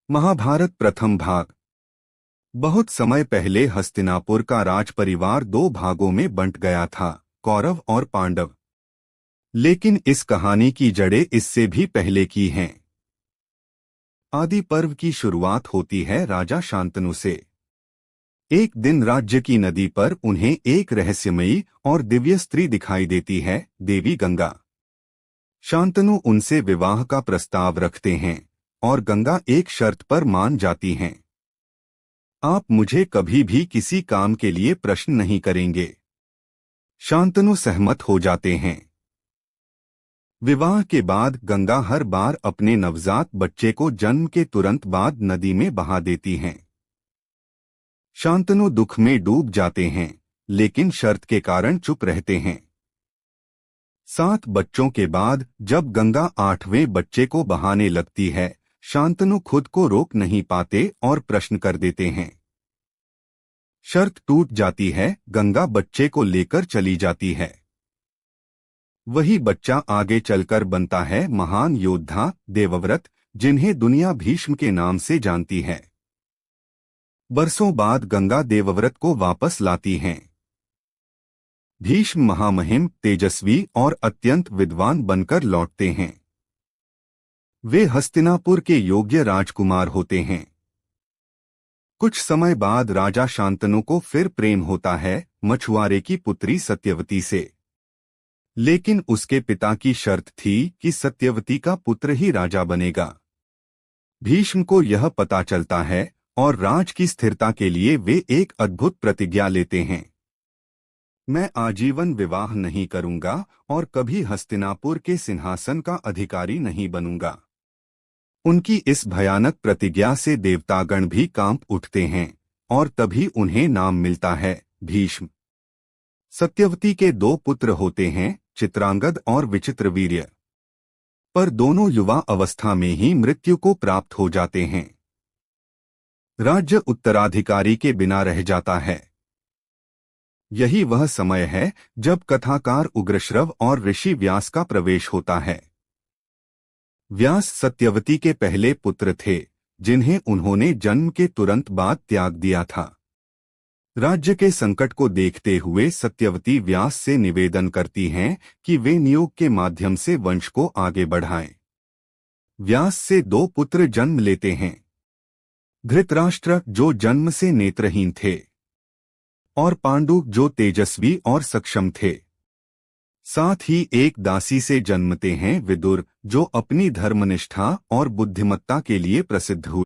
महाभारत प्रथम भाग। बहुत समय पहले हस्तिनापुर का राज परिवार दो भागों में बंट गया था, कौरव और पांडव। लेकिन इस कहानी की जड़ें इससे भी पहले की हैं। आदि पर्व की शुरुआत होती है राजा शांतनु से। एक दिन राज्य की नदी पर उन्हें एक रहस्यमयी और दिव्य स्त्री दिखाई देती है, देवी गंगा। शांतनु उनसे विवाह का प्रस्ताव रखते हैं और गंगा एक शर्त पर मान जाती हैं। आप मुझे कभी भी किसी काम के लिए प्रश्न नहीं करेंगे। शांतनु सहमत हो जाते हैं। विवाह के बाद गंगा हर बार अपने नवजात बच्चे को जन्म के तुरंत बाद नदी में बहा देती हैं। शांतनु दुख में डूब जाते हैं, लेकिन शर्त के कारण चुप रहते हैं। 7 बच्चों के बाद जब गंगा 8वें बच्चे को बहाने लगती है, शांतनु खुद को रोक नहीं पाते और प्रश्न कर देते हैं। शर्त टूट जाती है, गंगा बच्चे को लेकर चली जाती है। वही बच्चा आगे चलकर बनता है महान योद्धा देवव्रत, जिन्हें दुनिया भीष्म के नाम से जानती है। बरसों बाद गंगा देवव्रत को वापस लाती हैं। भीष्म महामहिम, तेजस्वी और अत्यंत विद्वान बनकर लौटते हैं। वे हस्तिनापुर के योग्य राजकुमार होते हैं। कुछ समय बाद राजा शांतनु को फिर प्रेम होता है, मछुआरे की पुत्री सत्यवती से। लेकिन उसके पिता की शर्त थी कि सत्यवती का पुत्र ही राजा बनेगा। भीष्म को यह पता चलता है और राज की स्थिरता के लिए वे एक अद्भुत प्रतिज्ञा लेते हैं। मैं आजीवन विवाह नहीं करूंगा और कभी हस्तिनापुर के सिंहासन का अधिकारी नहीं बनूंगा। उनकी इस भयानक प्रतिज्ञा से देवतागण भी कांप उठते हैं और तभी उन्हें नाम मिलता है, भीष्म। सत्यवती के 2 पुत्र होते हैं, चित्रांगद और विचित्रवीर्य। पर दोनों युवा अवस्था में ही मृत्यु को प्राप्त हो जाते हैं। राज्य उत्तराधिकारी के बिना रह जाता है। यही वह समय है जब कथाकार उग्रश्रव और ऋषि व्यास का प्रवेश होता है। व्यास सत्यवती के पहले पुत्र थे, जिन्हें उन्होंने जन्म के तुरंत बाद त्याग दिया था। राज्य के संकट को देखते हुए सत्यवती व्यास से निवेदन करती हैं कि वे नियोग के माध्यम से वंश को आगे बढ़ाएं। व्यास से 2 पुत्र जन्म लेते हैं, धृतराष्ट्र जो जन्म से नेत्रहीन थे, और पांडु जो तेजस्वी और सक्षम थे। साथ ही एक दासी से जन्मते हैं विदुर, जो अपनी धर्मनिष्ठा और बुद्धिमत्ता के लिए प्रसिद्ध हुए।